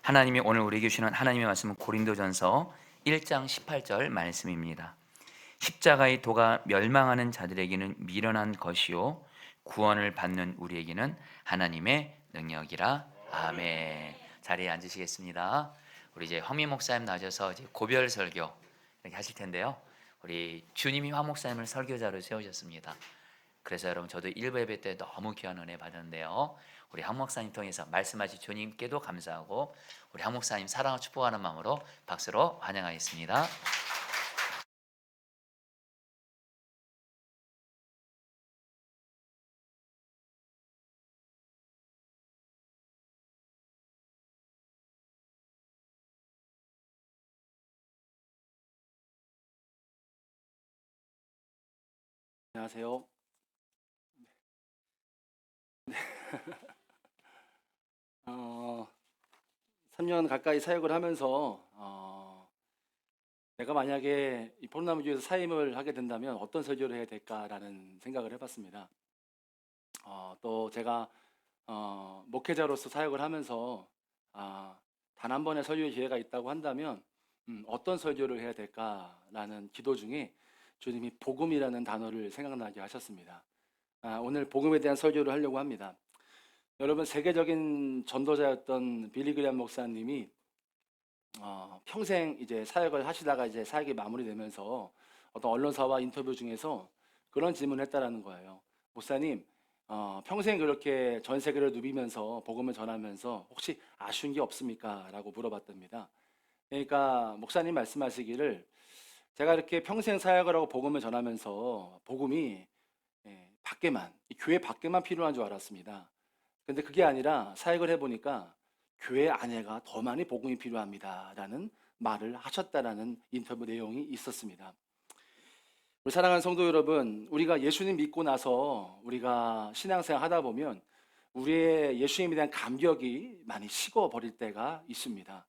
하나님이 오늘 우리에게 주시는 하나님의 말씀은 고린도전서 1장 18절 말씀입니다. 십자가의 도가 멸망하는 자들에게는 미련한 것이요 구원을 받는 우리에게는 하나님의 능력이라. 아멘. 자리에 앉으시겠습니다. 우리 이제 황미 목사님 나셔서 이제 고별 설교 이렇게 하실 텐데요. 우리 주님이 황 목사님을 설교자로 세우셨습니다. 그래서 여러분 저도 일부 예배 때 너무 귀한 은혜 받았는데요. 우리 황 목사님 통해서 말씀하신 주님께도 감사하고 우리 황 목사님 사랑하고 축복하는 마음으로 박수로 환영하겠습니다. 안녕하세요. 3년 가까이 사역을 하면서 내가 만약에 이 포럼나무교회에서 사임을 하게 된다면 어떤 설교를 해야 될까라는 생각을 해봤습니다. 또 제가 목회자로서 사역을 하면서 단 한 번의 설교의 기회가 있다고 한다면 어떤 설교를 해야 될까라는 기도 중에 주님이 복음이라는 단어를 생각나게 하셨습니다. 오늘 복음에 대한 설교를 하려고 합니다. 여러분, 세계적인 전도자였던 빌리 그레이엄 목사님이 평생 이제 사역을 하시다가 이제 사역이 마무리되면서 어떤 언론사와 인터뷰 중에서 그런 질문을 했다라는 거예요. 목사님, 평생 그렇게 전 세계를 누비면서 복음을 전하면서 혹시 아쉬운 게 없습니까? 라고 물어봤답니다. 그러니까 목사님 말씀하시기를 제가 이렇게 평생 사역을 하고 복음을 전하면서 복음이 밖에만, 교회 밖에만 필요한 줄 알았습니다. 근데 그게 아니라 사역을 해보니까 교회 안에가 더 많이 복음이 필요합니다 라는 말을 하셨다라는 인터뷰 내용이 있었습니다. 우리 사랑하는 성도 여러분, 우리가 예수님 믿고 나서 우리가 신앙생활 하다 보면 우리의 예수님에 대한 감격이 많이 식어버릴 때가 있습니다.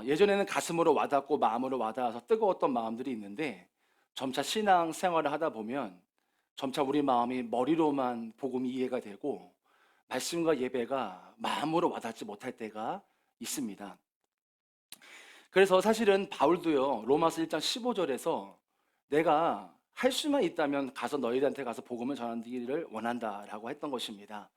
예전에는 가슴으로 와닿고 마음으로 와닿아서 뜨거웠던 마음들이 있는데 점차 신앙생활을 하다 보면 점차 우리 마음이 머리로만 복음이 이해가 되고 말씀과 예배가 마음으로 와닿지 못할 때가 있습니다. 그래서 사실은 바울도요, 로마서 1장 15절에서 내가 할 수만 있다면 가서 너희들한테 가서 복음을 전하기를 원한다라고 했던 것입니다.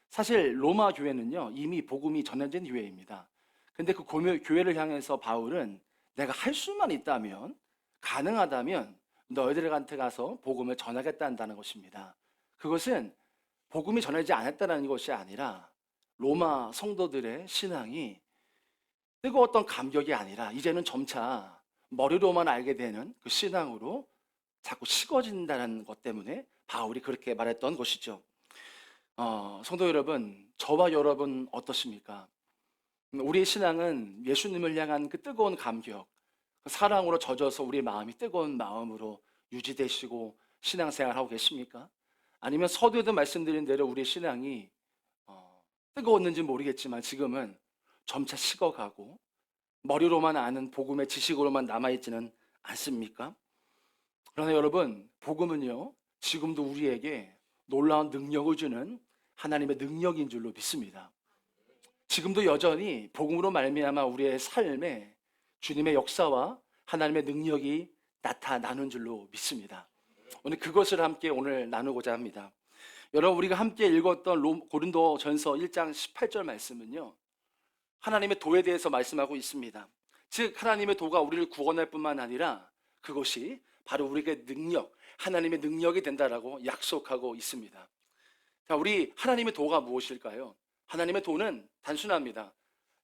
사실 로마 교회는요, 이미 복음이 전해진 교회입니다. 근데 그 교회를 향해서 바울은 내가 할 수만 있다면, 가능하다면 너희들한테 가서 복음을 전하겠다는 것입니다. 그것은 복음이 전하지 않았다는 것이 아니라 로마 성도들의 신앙이 뜨거웠던 감격이 아니라 이제는 점차 머리로만 알게 되는 그 신앙으로 자꾸 식어진다는 것 때문에 바울이 그렇게 말했던 것이죠. 성도 여러분, 저와 여러분 어떠십니까? 우리의 신앙은 예수님을 향한 그 뜨거운 감격, 그 사랑으로 젖어서 우리 마음이 뜨거운 마음으로 유지되시고 신앙생활하고 계십니까? 아니면 서두에도 말씀드린 대로 우리의 신앙이 뜨거웠는지 모르겠지만 지금은 점차 식어가고 머리로만 아는 복음의 지식으로만 남아있지는 않습니까? 그러나 여러분, 복음은요, 지금도 우리에게 놀라운 능력을 주는 하나님의 능력인 줄로 믿습니다. 지금도 여전히 복음으로 말미암아 우리의 삶에 주님의 역사와 하나님의 능력이 나타나는 줄로 믿습니다. 오늘 그것을 함께 오늘 나누고자 합니다. 여러분, 우리가 함께 읽었던 고린도전서 1장 18절 말씀은요, 하나님의 도에 대해서 말씀하고 있습니다. 즉 하나님의 도가 우리를 구원할 뿐만 아니라 그것이 바로 우리에게 능력, 하나님의 능력이 된다라고 약속하고 있습니다. 자, 우리 하나님의 도가 무엇일까요? 하나님의 도는 단순합니다.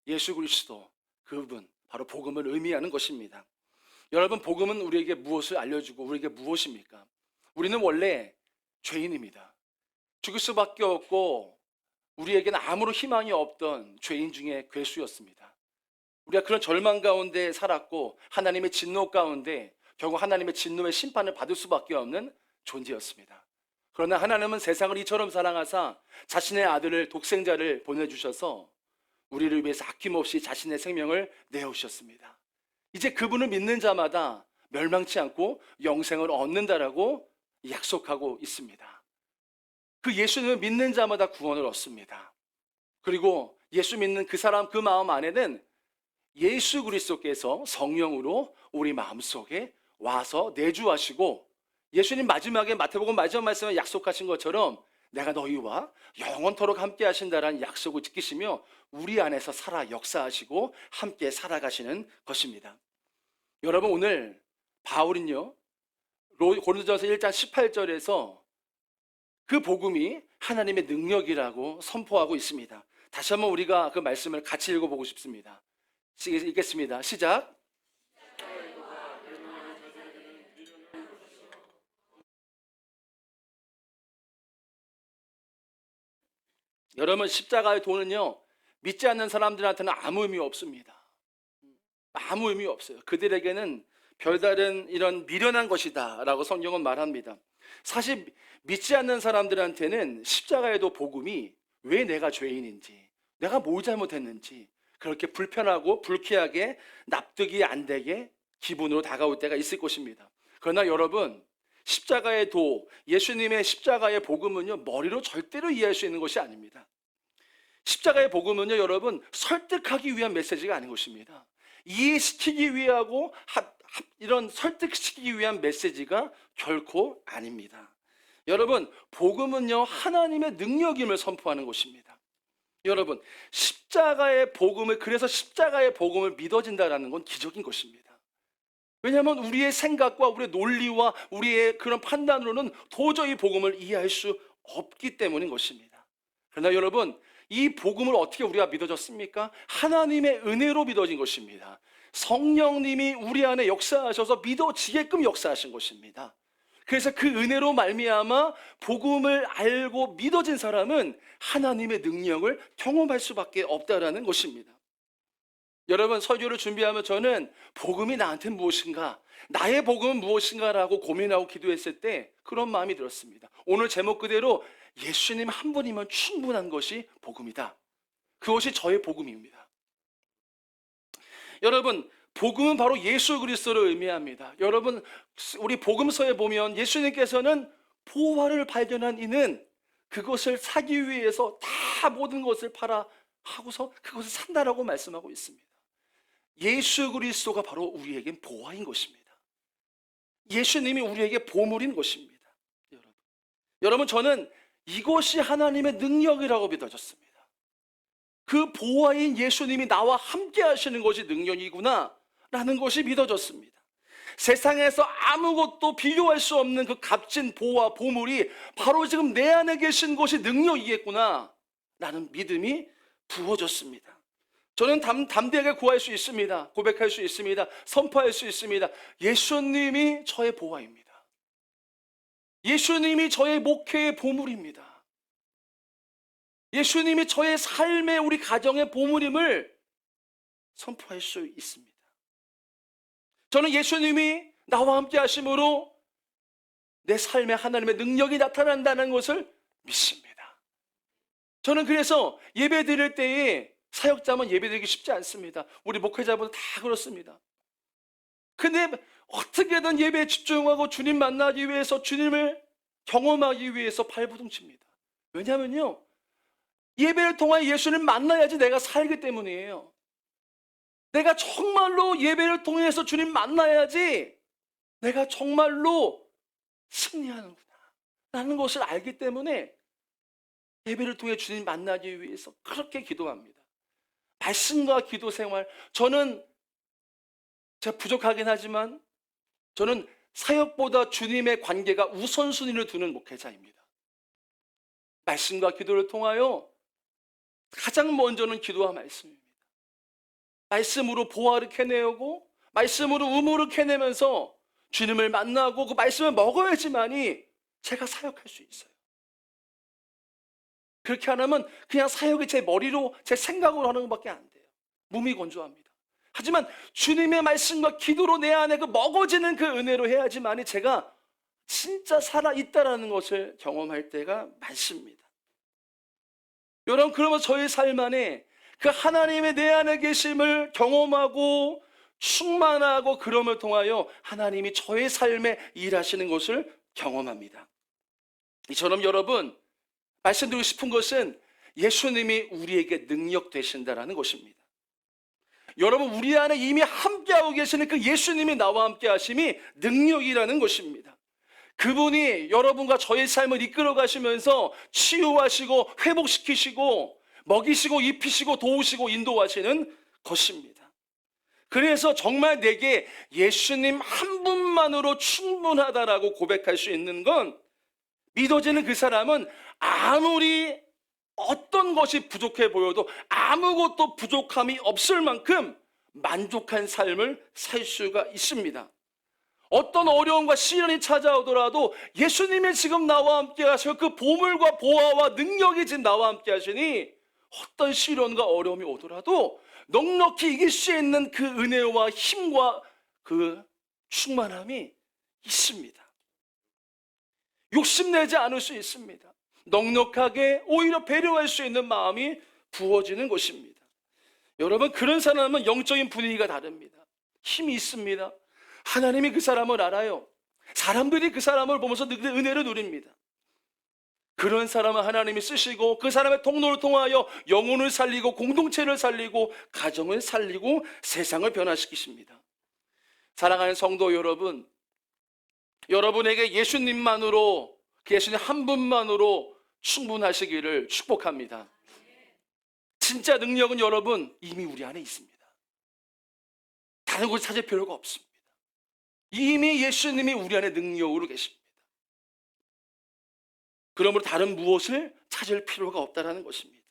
예수 그리스도, 그분, 바로 복음을 의미하는 것입니다. 여러분, 복음은 우리에게 무엇을 알려주고 우리에게 무엇입니까? 우리는 원래 죄인입니다. 죽을 수밖에 없고 우리에게는 아무런 희망이 없던 죄인 중에 괴수였습니다. 우리가 그런 절망 가운데 살았고 하나님의 진노 가운데 결국 하나님의 진노의 심판을 받을 수밖에 없는 존재였습니다. 그러나 하나님은 세상을 이처럼 사랑하사 자신의 아들을 독생자를 보내주셔서 우리를 위해서 아낌없이 자신의 생명을 내어주셨습니다. 이제 그분을 믿는 자마다 멸망치 않고 영생을 얻는다라고 약속하고 있습니다. 그 예수님을 믿는 자마다 구원을 얻습니다. 그리고 예수 믿는 그 사람 그 마음 안에는 예수 그리스도께서 성령으로 우리 마음속에 와서 내주하시고, 예수님 마지막에 마태복음 마지막 말씀에 약속하신 것처럼 내가 너희와 영원토록 함께 하신다라는 약속을 지키시며 우리 안에서 살아 역사하시고 함께 살아가시는 것입니다. 여러분, 오늘 바울은요 고린도전서 1장 18절에서 그 복음이 하나님의 능력이라고 선포하고 있습니다. 다시 한번 우리가 그 말씀을 같이 읽어보고 싶습니다. 읽겠습니다. 시작. 여러분, 십자가의 도는요 믿지 않는 사람들한테는 아무 의미 없습니다. 아무 의미 없어요. 그들에게는 별다른 이런 미련한 것이다 라고 성경은 말합니다. 사실 믿지 않는 사람들한테는 십자가의 도 복음이 왜 내가 죄인인지, 내가 뭘 잘못했는지 그렇게 불편하고 불쾌하게 납득이 안 되게 기분으로 다가올 때가 있을 것입니다. 그러나 여러분, 십자가의 도, 예수님의 십자가의 복음은요 머리로 절대로 이해할 수 있는 것이 아닙니다. 십자가의 복음은요 여러분 설득하기 위한 메시지가 아닌 것입니다. 이해시키기 위하고 이런 설득시키기 위한 메시지가 결코 아닙니다. 여러분, 복음은요 하나님의 능력임을 선포하는 것입니다. 여러분, 그래서 십자가의 복음을 믿어진다는 건 기적인 것입니다. 왜냐하면 우리의 생각과 우리의 논리와 우리의 그런 판단으로는 도저히 복음을 이해할 수 없기 때문인 것입니다. 그러나 여러분, 이 복음을 어떻게 우리가 믿어졌습니까? 하나님의 은혜로 믿어진 것입니다. 성령님이 우리 안에 역사하셔서 믿어지게끔 역사하신 것입니다. 그래서 그 은혜로 말미암아 복음을 알고 믿어진 사람은 하나님의 능력을 경험할 수밖에 없다라는 것입니다. 여러분, 설교를 준비하며 저는 복음이 나한테 무엇인가, 나의 복음은 무엇인가라고 고민하고 기도했을 때 그런 마음이 들었습니다. 오늘 제목 그대로 예수님 한 분이면 충분한 것이 복음이다. 그것이 저의 복음입니다. 여러분, 복음은 바로 예수 그리스도를 의미합니다. 여러분, 우리 복음서에 보면 예수님께서는 보화를 발견한 이는 그것을 사기 위해서 다 모든 것을 팔아 하고서 그것을 산다라고 말씀하고 있습니다. 예수 그리스도가 바로 우리에겐 보화인 것입니다. 예수님이 우리에게 보물인 것입니다. 여러분, 저는 이것이 하나님의 능력이라고 믿어졌습니다. 그 보화인 예수님이 나와 함께 하시는 것이 능력이구나 라는 것이 믿어졌습니다. 세상에서 아무것도 비교할 수 없는 그 값진 보화, 보물이 바로 지금 내 안에 계신 것이 능력이겠구나 라는 믿음이 부어졌습니다. 저는 담대하게 구할 수 있습니다. 고백할 수 있습니다. 선포할 수 있습니다. 예수님이 저의 보화입니다. 예수님이 저의 목회의 보물입니다. 예수님이 저의 삶의 우리 가정의 보물임을 선포할 수 있습니다. 저는 예수님이 나와 함께 하심으로 내 삶에 하나님의 능력이 나타난다는 것을 믿습니다. 저는 그래서 예배 드릴 때에 사역자만 예배 드리기 쉽지 않습니다. 우리 목회자분들 다 그렇습니다. 근데 어떻게든 예배에 집중하고 주님 만나기 위해서, 주님을 경험하기 위해서 발부둥칩니다. 왜냐하면요, 예배를 통해 예수님 만나야지 내가 살기 때문이에요. 내가 정말로 예배를 통해서 주님 만나야지 내가 정말로 승리하는구나 라는 것을 알기 때문에 예배를 통해 주님 만나기 위해서 그렇게 기도합니다. 말씀과 기도 생활, 저는 제가 부족하긴 하지만 저는 사역보다 주님의 관계가 우선순위를 두는 목회자입니다. 말씀과 기도를 통하여 가장 먼저는 기도와 말씀입니다. 말씀으로 보화를 캐내고 말씀으로 우물을 캐내면서 주님을 만나고 그 말씀을 먹어야지만이 제가 사역할 수 있어요. 그렇게 안 하면 그냥 사역이 제 머리로, 제 생각으로 하는 것밖에 안 돼요. 몸이 건조합니다. 하지만 주님의 말씀과 기도로 내 안에 그 먹어지는 그 은혜로 해야지만이 제가 진짜 살아있다라는 것을 경험할 때가 많습니다. 여러분, 그러면 저의 삶 안에 그 하나님의 내 안에 계심을 경험하고 충만하고 그럼을 통하여 하나님이 저의 삶에 일하시는 것을 경험합니다. 이처럼 여러분, 말씀드리고 싶은 것은 예수님이 우리에게 능력 되신다라는 것입니다. 여러분, 우리 안에 이미 함께하고 계시는 그 예수님이 나와 함께 하심이 능력이라는 것입니다. 그분이 여러분과 저의 삶을 이끌어 가시면서 치유하시고 회복시키시고 먹이시고 입히시고 도우시고 인도하시는 것입니다. 그래서 정말 내게 예수님 한 분만으로 충분하다라고 고백할 수 있는 건, 믿어지는 그 사람은 아무리 어떤 것이 부족해 보여도 아무것도 부족함이 없을 만큼 만족한 삶을 살 수가 있습니다. 어떤 어려움과 시련이 찾아오더라도 예수님이 지금 나와 함께 하시고 그 보물과 보화와 능력이 지금 나와 함께 하시니 어떤 시련과 어려움이 오더라도 넉넉히 이길 수 있는 그 은혜와 힘과 그 충만함이 있습니다. 욕심내지 않을 수 있습니다. 넉넉하게 오히려 배려할 수 있는 마음이 부어지는 것입니다. 여러분, 그런 사람은 영적인 분위기가 다릅니다. 힘이 있습니다. 하나님이 그 사람을 알아요. 사람들이 그 사람을 보면서 은혜를 누립니다. 그런 사람은 하나님이 쓰시고 그 사람의 통로를 통하여 영혼을 살리고 공동체를 살리고 가정을 살리고 세상을 변화시키십니다. 사랑하는 성도 여러분, 여러분에게 예수님만으로, 예수님 한 분만으로 충분하시기를 축복합니다. 진짜 능력은 여러분 이미 우리 안에 있습니다. 다른 곳 찾을 필요가 없습니다. 이미 예수님이 우리 안에 능력으로 계십니다. 그러므로 다른 무엇을 찾을 필요가 없다는 것입니다.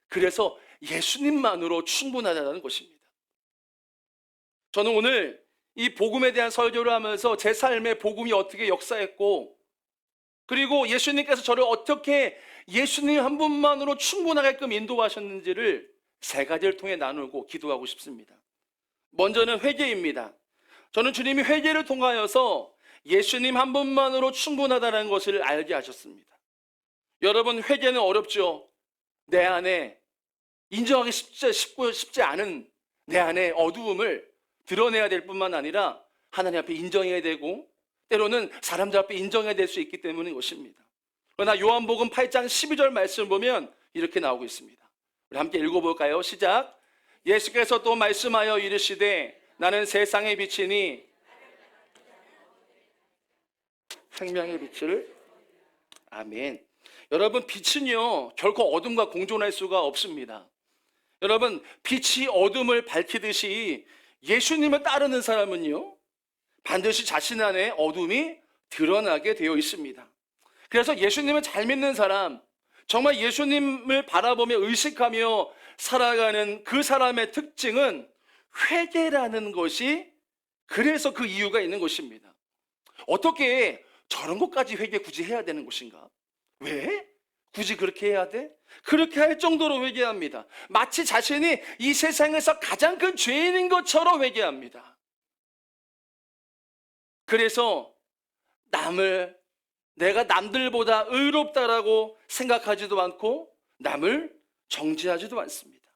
그래서 예수님만으로 충분하다는 것입니다. 저는 오늘 이 복음에 대한 설교를 하면서 제 삶에 복음이 어떻게 역사했고, 그리고 예수님께서 저를 어떻게 예수님 한 분만으로 충분하게끔 인도하셨는지를 세 가지를 통해 나누고 기도하고 싶습니다. 먼저는 회개입니다. 저는 주님이 회개를 통하여서 예수님 한 분만으로 충분하다는 것을 알게 하셨습니다. 여러분, 회개는 어렵죠. 내 안에 인정하기 쉽지 않은 내 안에 어두움을 드러내야 될 뿐만 아니라 하나님 앞에 인정해야 되고 때로는 사람들 앞에 인정해야 될 수 있기 때문인 것입니다. 그러나 요한복음 8장 12절 말씀을 보면 이렇게 나오고 있습니다. 우리 함께 읽어볼까요? 시작. 예수께서 또 말씀하여 이르시되 나는 세상의 빛이니 생명의 빛을. 아멘. 여러분, 빛은요 결코 어둠과 공존할 수가 없습니다. 여러분, 빛이 어둠을 밝히듯이 예수님을 따르는 사람은요 반드시 자신 안에 어둠이 드러나게 되어 있습니다. 그래서 예수님을 잘 믿는 사람, 정말 예수님을 바라보며 의식하며 살아가는 그 사람의 특징은 회개라는 것이, 그래서 그 이유가 있는 것입니다. 어떻게 저런 것까지 회개 굳이 해야 되는 것인가? 왜? 굳이 그렇게 해야 돼? 그렇게 할 정도로 회개합니다. 마치 자신이 이 세상에서 가장 큰 죄인인 것처럼 회개합니다. 그래서 내가 남들보다 의롭다라고 생각하지도 않고 남을 정죄하지도 않습니다.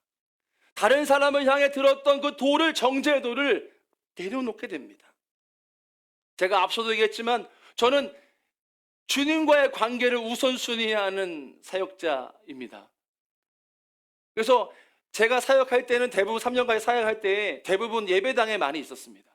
다른 사람을 향해 들었던 그 정죄도를 내려놓게 됩니다. 제가 앞서도 얘기했지만 저는 주님과의 관계를 우선순위하는 사역자입니다. 그래서 제가 사역할 때는 대부분 3년간 사역할 때 대부분 예배당에 많이 있었습니다.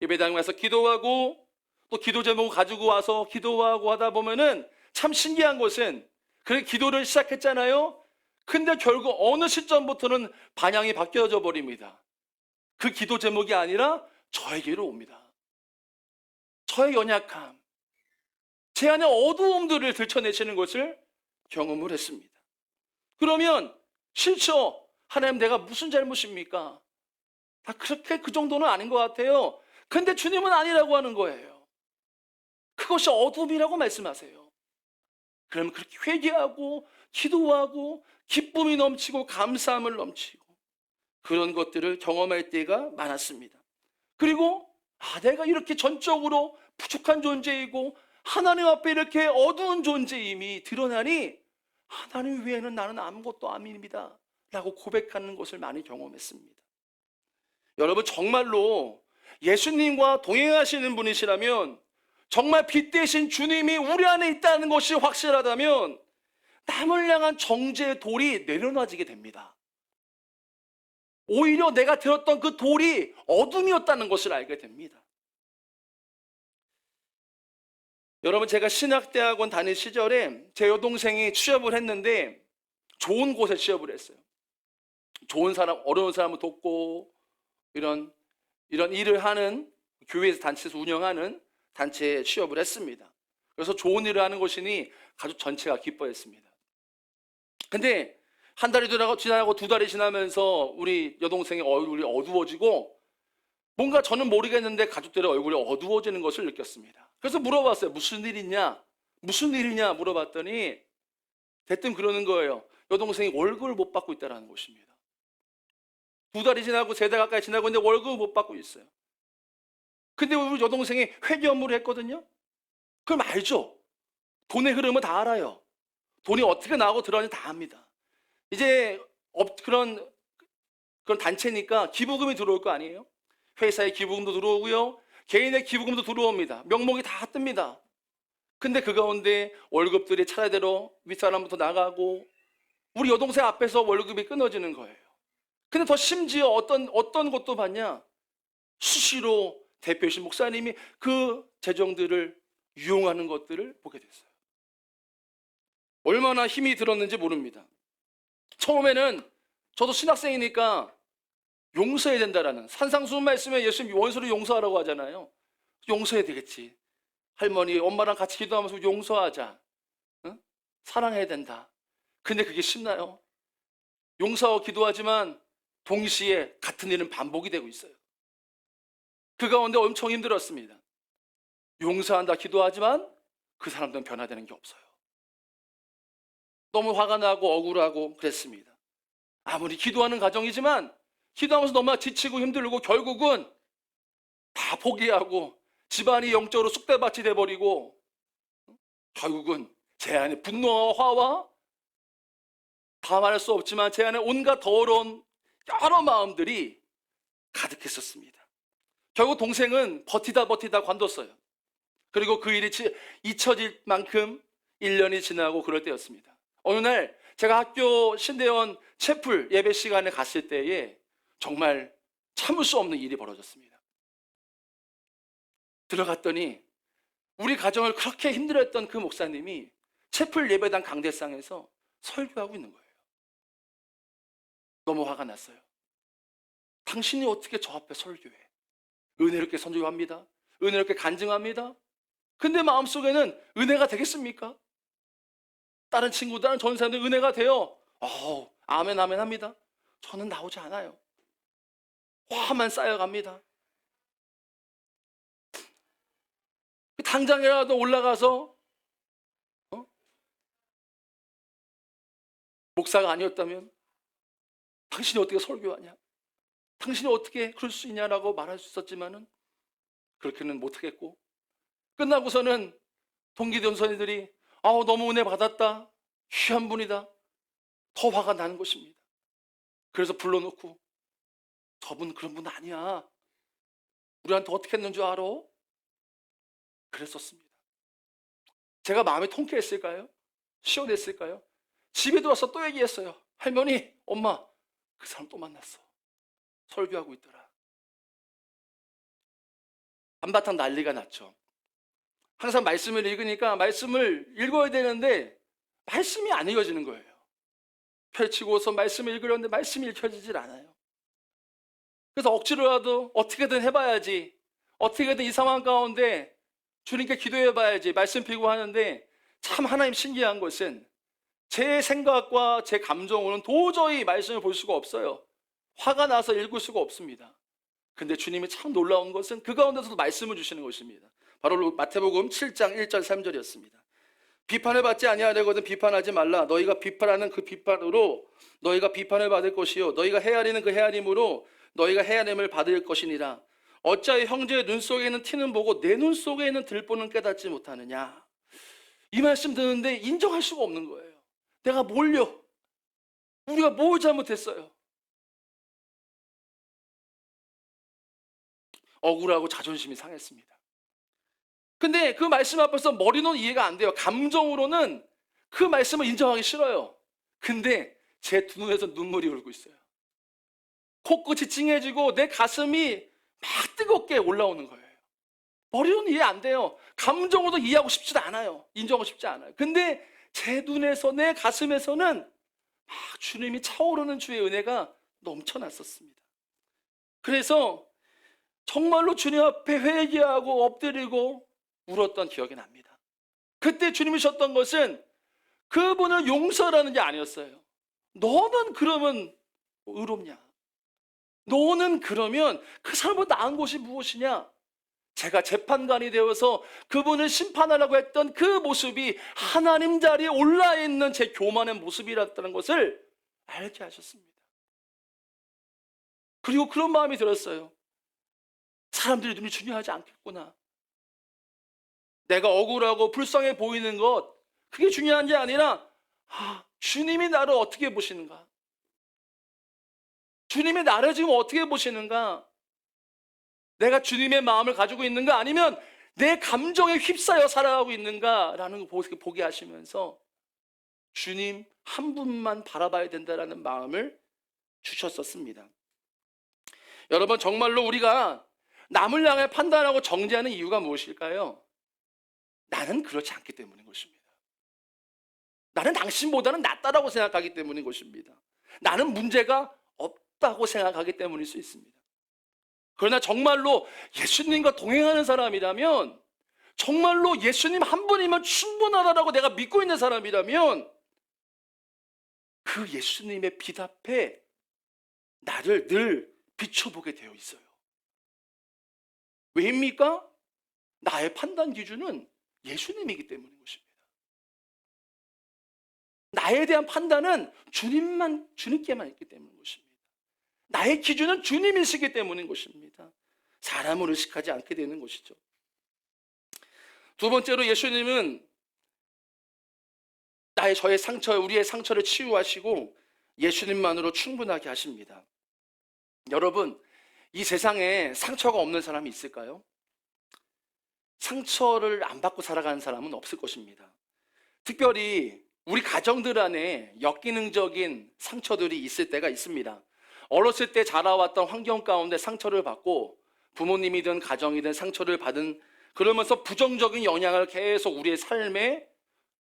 예배당에 와서 기도하고 또 기도 제목을 가지고 와서 기도하고 하다 보면은 참 신기한 것은, 그 기도를 시작했잖아요. 근데 결국 어느 시점부터는 방향이 바뀌어져 버립니다. 그 기도 제목이 아니라 저에게로 옵니다. 저의 연약함, 제 안의 어두움들을 들춰내시는 것을 경험을 했습니다. 그러면 실처 하나님, 내가 무슨 잘못입니까? 다 그렇게 그 정도는 아닌 것 같아요. 근데 주님은 아니라고 하는 거예요. 그것이 어둠이라고 말씀하세요. 그러면 그렇게 회개하고 기도하고 기쁨이 넘치고 감사함을 넘치고 그런 것들을 경험할 때가 많았습니다. 그리고 내가 이렇게 전적으로 부족한 존재이고 하나님 앞에 이렇게 어두운 존재임이 드러나니 하나님 외에는 나는 아무것도 아닙니다 라고 고백하는 것을 많이 경험했습니다. 여러분, 정말로 예수님과 동행하시는 분이시라면, 정말 빛 대신 주님이 우리 안에 있다는 것이 확실하다면 남을 향한 정죄의 돌이 내려놔지게 됩니다. 오히려 내가 들었던 그 돌이 어둠이었다는 것을 알게 됩니다. 여러분, 제가 신학대학원 다닐 시절에 제 여동생이 취업을 했는데 좋은 곳에 취업을 했어요. 좋은 사람, 어려운 사람을 돕고 이런 일을 하는, 교회에서 단체에서 운영하는 단체에 취업을 했습니다. 그래서 좋은 일을 하는 것이니 가족 전체가 기뻐했습니다. 근데 한 달이 지나고 두 달이 지나면서 우리 여동생의 얼굴이 어두워지고, 뭔가 저는 모르겠는데 가족들의 얼굴이 어두워지는 것을 느꼈습니다. 그래서 물어봤어요. 무슨 일 있냐? 무슨 일이냐 물어봤더니 대뜸 그러는 거예요. 여동생이 월급을 못 받고 있다는 것입니다. 두 달이 지나고 세 달 가까이 지나고 있는데 월급을 못 받고 있어요. 근데 우리 여동생이 회계 업무를 했거든요. 그럼 알죠? 돈의 흐름은 다 알아요. 돈이 어떻게 나오고 들어가는지 다 압니다. 이제 그런 단체니까 기부금이 들어올 거 아니에요? 회사의 기부금도 들어오고요, 개인의 기부금도 들어옵니다. 명목이 다 뜹니다. 근데 그 가운데 월급들이 차례대로 윗사람부터 나가고 우리 여동생 앞에서 월급이 끊어지는 거예요. 근데 더 심지어 어떤 것도 봤냐? 수시로 대표이신 목사님이 그 재정들을 유용하는 것들을 보게 됐어요. 얼마나 힘이 들었는지 모릅니다. 처음에는 저도 신학생이니까 용서해야 된다라는, 산상수훈 말씀에 예수님 원수를 용서하라고 하잖아요. 용서해야 되겠지. 할머니, 엄마랑 같이 기도하면서 용서하자. 응? 사랑해야 된다. 근데 그게 쉽나요? 용서하고 기도하지만 동시에 같은 일은 반복이 되고 있어요. 그 가운데 엄청 힘들었습니다. 용서한다 기도하지만 그 사람들은 변화되는 게 없어요. 너무 화가 나고 억울하고 그랬습니다. 아무리 기도하는 가정이지만 기도하면서 너무 지치고 힘들고 결국은 다 포기하고 집안이 영적으로 쑥대밭이 돼버리고 결국은 제 안에 분노와 화와, 다 말할 수 없지만 제 안에 온갖 더러운 여러 마음들이 가득했었습니다. 결국 동생은 버티다 관뒀어요. 그리고 그 일이 잊혀질 만큼 1년이 지나고 그럴 때였습니다. 어느 날 제가 학교 신대원 채플 예배 시간에 갔을 때에 정말 참을 수 없는 일이 벌어졌습니다. 들어갔더니 우리 가정을 그렇게 힘들어했던 그 목사님이 채플 예배당 강대상에서 설교하고 있는 거예요. 너무 화가 났어요. 당신이 어떻게 저 앞에 설교해? 은혜롭게 선교합니다. 은혜롭게 간증합니다. 근데 마음속에는 은혜가 되겠습니까? 다른 친구, 다른 전사님들 은혜가 돼요. 아멘 아멘 합니다. 저는 나오지 않아요. 화만 쌓여갑니다. 당장이라도 올라가서 목사가 아니었다면 당신이 어떻게 설교하냐? 당신이 어떻게 그럴 수 있냐라고 말할 수 있었지만은 그렇게는 못하겠고, 끝나고서는 동기들 선생님들이 너무 은혜 받았다, 귀한 분이다, 더 화가 나는 것입니다. 그래서 불러놓고 저분 그런 분 아니야, 우리한테 어떻게 했는 줄 알아? 그랬었습니다. 제가 마음이 통쾌했을까요? 시원했을까요? 집에 들어와서 또 얘기했어요. 할머니, 엄마, 그 사람 또 만났어. 설교하고 있더라. 한바탕 난리가 났죠. 항상 말씀을 읽으니까 말씀을 읽어야 되는데 말씀이 안 읽어지는 거예요. 펼치고서 말씀을 읽으려는데 말씀이 읽혀지질 않아요. 그래서 억지로라도 어떻게든 해봐야지, 어떻게든 이 상황 가운데 주님께 기도해봐야지 말씀 피고 하는데, 참 하나님 신기한 것은 제 생각과 제 감정으로는 도저히 말씀을 볼 수가 없어요. 화가 나서 읽을 수가 없습니다. 근데 주님이 참 놀라운 것은 그 가운데서도 말씀을 주시는 것입니다. 바로 마태복음 7장 1절 3절이었습니다. 비판을 받지 아니하려거든 비판하지 말라. 너희가 비판하는 그 비판으로 너희가 비판을 받을 것이요 너희가 헤아리는 그 헤아림으로 너희가 헤아림을 받을 것이니라. 어찌하여 형제의 눈 속에 있는 티는 보고 내 눈 속에 있는 들보는 깨닫지 못하느냐. 이 말씀 듣는데 인정할 수가 없는 거예요. 내가 우리가 뭘 잘못했어요? 억울하고 자존심이 상했습니다. 근데 그 말씀 앞에서 머리는 이해가 안 돼요. 감정으로는 그 말씀을 인정하기 싫어요. 근데 제 두 눈에서 눈물이 흐르고 있어요. 코끝이 찡해지고 내 가슴이 막 뜨겁게 올라오는 거예요. 머리로는 이해 안 돼요. 감정으로도 이해하고 싶지 않아요. 인정하고 싶지 않아요. 근데 제 눈에서 내 가슴에서는 막 주님이 차오르는 주의 은혜가 넘쳐났었습니다. 그래서 정말로 주님 앞에 회개하고 엎드리고 울었던 기억이 납니다. 그때 주님이 주셨던 것은 그분을 용서라는 게 아니었어요. 너는 그러면 의롭냐? 너는 그러면 그 사람보다 나은 것이 무엇이냐? 제가 재판관이 되어서 그분을 심판하려고 했던 그 모습이 하나님 자리에 올라 있는 제 교만의 모습이었다는 것을 알게 하셨습니다. 그리고 그런 마음이 들었어요. 사람들의 눈이 중요하지 않겠구나. 내가 억울하고 불쌍해 보이는 것, 그게 중요한 게 아니라 주님이 나를 어떻게 보시는가? 주님이 나를 지금 어떻게 보시는가? 내가 주님의 마음을 가지고 있는가? 아니면 내 감정에 휩싸여 살아가고 있는가라는 걸 보게 하시면서 주님 한 분만 바라봐야 된다라는 마음을 주셨었습니다. 여러분, 정말로 우리가 남을 향해 판단하고 정죄하는 이유가 무엇일까요? 나는 그렇지 않기 때문인 것입니다. 나는 당신보다는 낫다라고 생각하기 때문인 것입니다. 나는 문제가 없다고 생각하기 때문일 수 있습니다. 그러나 정말로 예수님과 동행하는 사람이라면, 정말로 예수님 한 분이면 충분하다라고 내가 믿고 있는 사람이라면 그 예수님의 빛 앞에 나를 늘 비춰보게 되어 있어요. 왜입니까? 나의 판단 기준은 예수님이기 때문인 것입니다. 나에 대한 판단은 주님께만 있기 때문인 것입니다. 나의 기준은 주님이시기 때문인 것입니다. 사람을 의식하지 않게 되는 것이죠. 두 번째로, 예수님은 저의 상처, 우리의 상처를 치유하시고 예수님만으로 충분하게 하십니다. 여러분, 이 세상에 상처가 없는 사람이 있을까요? 상처를 안 받고 살아가는 사람은 없을 것입니다. 특별히 우리 가정들 안에 역기능적인 상처들이 있을 때가 있습니다. 어렸을 때 자라왔던 환경 가운데 상처를 받고 부모님이든 가정이든 상처를 받은, 그러면서 부정적인 영향을 계속 우리의 삶에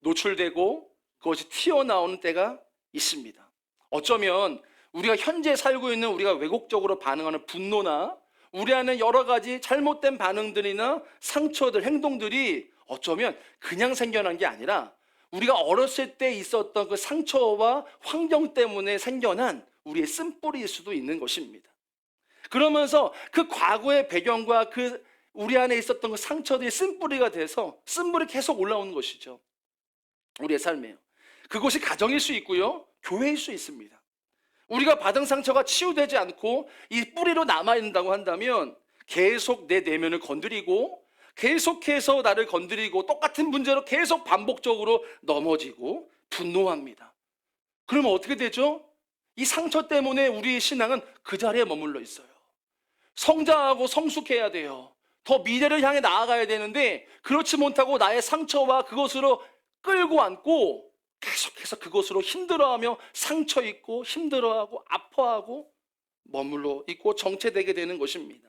노출되고 그것이 튀어나오는 때가 있습니다. 어쩌면 우리가 현재 살고 있는 우리가 왜곡적으로 반응하는 분노나 우리 안에 여러 가지 잘못된 반응들이나 상처들, 행동들이 어쩌면 그냥 생겨난 게 아니라 우리가 어렸을 때 있었던 그 상처와 환경 때문에 생겨난 우리의 쓴뿌리일 수도 있는 것입니다. 그러면서 그 과거의 배경과 그 우리 안에 있었던 그 상처들이 쓴뿌리가 돼서 쓴물이 계속 올라오는 것이죠. 우리의 삶에요. 그것이 가정일 수 있고요, 교회일 수 있습니다. 우리가 받은 상처가 치유되지 않고 이 뿌리로 남아있는다고 한다면 계속 내 내면을 건드리고 계속해서 나를 건드리고 똑같은 문제로 계속 반복적으로 넘어지고 분노합니다. 그러면 어떻게 되죠? 이 상처 때문에 우리의 신앙은 그 자리에 머물러 있어요. 성장하고 성숙해야 돼요. 더 미래를 향해 나아가야 되는데 그렇지 못하고 나의 상처와 그것으로 끌고 안고 계속해서 그것으로 힘들어하며 상처 있고 힘들어하고 아파하고 머물러 있고 정체되게 되는 것입니다.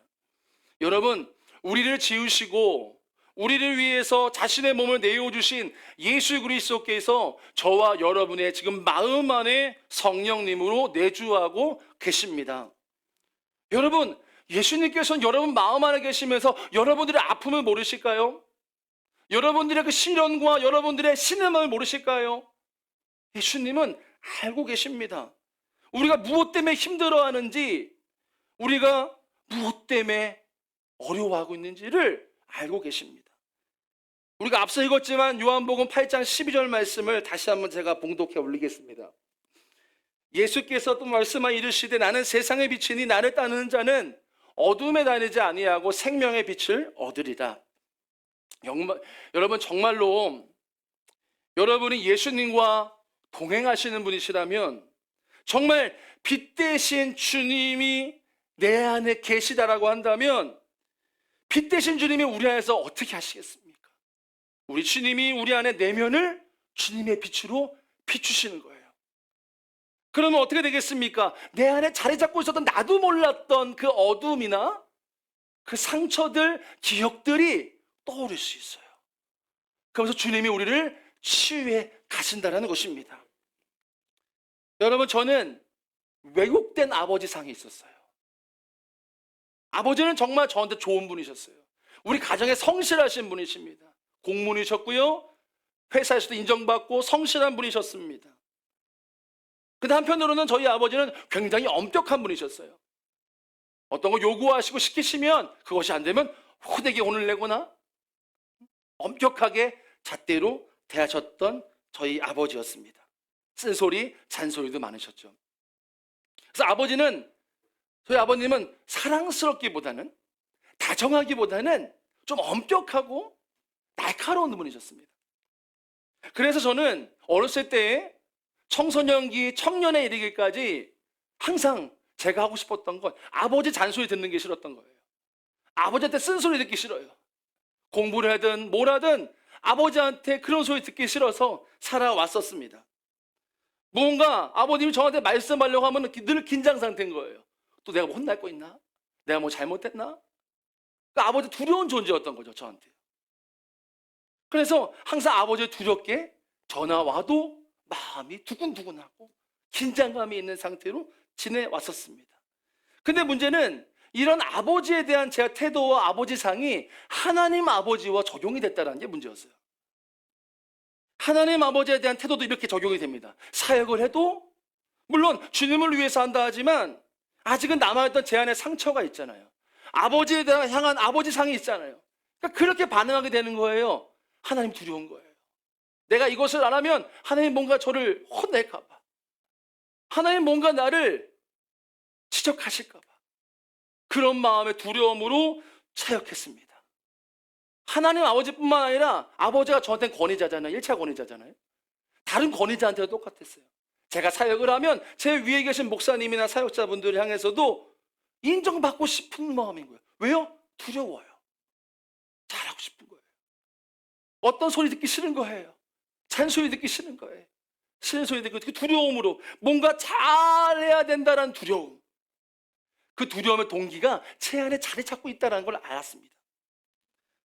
여러분, 우리를 지으시고 우리를 위해서 자신의 몸을 내어주신 예수 그리스도께서 저와 여러분의 지금 마음 안에 성령님으로 내주하고 계십니다. 여러분, 예수님께서는 여러분 마음 안에 계시면서 여러분들의 아픔을 모르실까요? 여러분들의 그 시련과 여러분들의 신음을 모르실까요? 예수님은 알고 계십니다. 우리가 무엇 때문에 힘들어하는지, 우리가 무엇 때문에 어려워하고 있는지를 알고 계십니다. 우리가 앞서 읽었지만 요한복음 8장 12절 말씀을 다시 한번 제가 봉독해 올리겠습니다. 예수께서 또 말씀하 이르시되 나는 세상의 빛이니 나를 따르는 자는 어둠에 다니지 아니하고 생명의 빛을 얻으리라. 여러분, 정말로 여러분이 예수님과 동행하시는 분이시라면, 정말 빛 대신 주님이 내 안에 계시다라고 한다면, 빛 대신 주님이 우리 안에서 어떻게 하시겠습니까? 우리 주님이 우리 안에 내면을 주님의 빛으로 비추시는 거예요. 그러면 어떻게 되겠습니까? 내 안에 자리 잡고 있었던 나도 몰랐던 그 어둠이나 그 상처들, 기억들이 떠오를 수 있어요. 그러면서 주님이 우리를 치유해 가신다는 것입니다. 여러분, 저는 왜곡된 아버지상이 있었어요. 아버지는 정말 저한테 좋은 분이셨어요. 우리 가정에 성실하신 분이십니다. 공무원이셨고요, 회사에서도 인정받고 성실한 분이셨습니다. 근데 한편으로는 저희 아버지는 굉장히 엄격한 분이셨어요. 어떤 거 요구하시고 시키시면 그것이 안 되면 호되게 혼을 내거나 엄격하게 잣대로 대하셨던 저희 아버지였습니다. 쓴소리, 잔소리도 많으셨죠. 그래서 저희 아버님은 사랑스럽기보다는, 다정하기보다는 좀 엄격하고 날카로운 분이셨습니다. 그래서 저는 어렸을 때 청소년기, 청년에 이르기까지 항상 제가 하고 싶었던 건 아버지 잔소리 듣는 게 싫었던 거예요. 아버지한테 쓴소리 듣기 싫어요. 공부를 하든 뭘 하든 아버지한테 그런 소리 듣기 싫어서 살아왔었습니다. 뭔가 아버님이 저한테 말씀하려고 하면 늘 긴장 상태인 거예요. 또 내가 뭐 혼날 거 있나? 내가 뭐 잘못했나? 그러니까 아버지 두려운 존재였던 거죠, 저한테. 그래서 항상 아버지 두렵게 전화 와도 마음이 두근두근하고 긴장감이 있는 상태로 지내왔었습니다. 근데 문제는 이런 아버지에 대한 제 태도와 아버지상이 하나님 아버지와 적용이 됐다는 게 문제였어요. 하나님 아버지에 대한 태도도 이렇게 적용이 됩니다. 사역을 해도 물론 주님을 위해서 한다 하지만 아직은 남아있던 제 안에 상처가 있잖아요. 아버지에 대한 향한 아버지상이 있잖아요. 그러니까 그렇게 반응하게 되는 거예요. 하나님 두려운 거예요. 내가 이것을 안 하면 하나님 뭔가 저를 혼낼까 봐, 하나님 뭔가 나를 지적하실까 봐, 그런 마음의 두려움으로 사역했습니다. 하나님 아버지뿐만 아니라 아버지가 저한테는 권위자잖아요. 1차 권위자잖아요. 다른 권위자한테도 똑같았어요. 제가 사역을 하면 제 위에 계신 목사님이나 사역자분들을 향해서도 인정받고 싶은 마음인 거예요. 왜요? 두려워요. 잘하고 싶은 거예요. 어떤 소리 듣기 싫은 거예요. 잔소리 듣기 싫은 거예요. 싫은 소리 듣고 그 두려움으로 뭔가 잘해야 된다는 두려움. 그 두려움의 동기가 제 안에 자리 잡고 있다는 걸 알았습니다.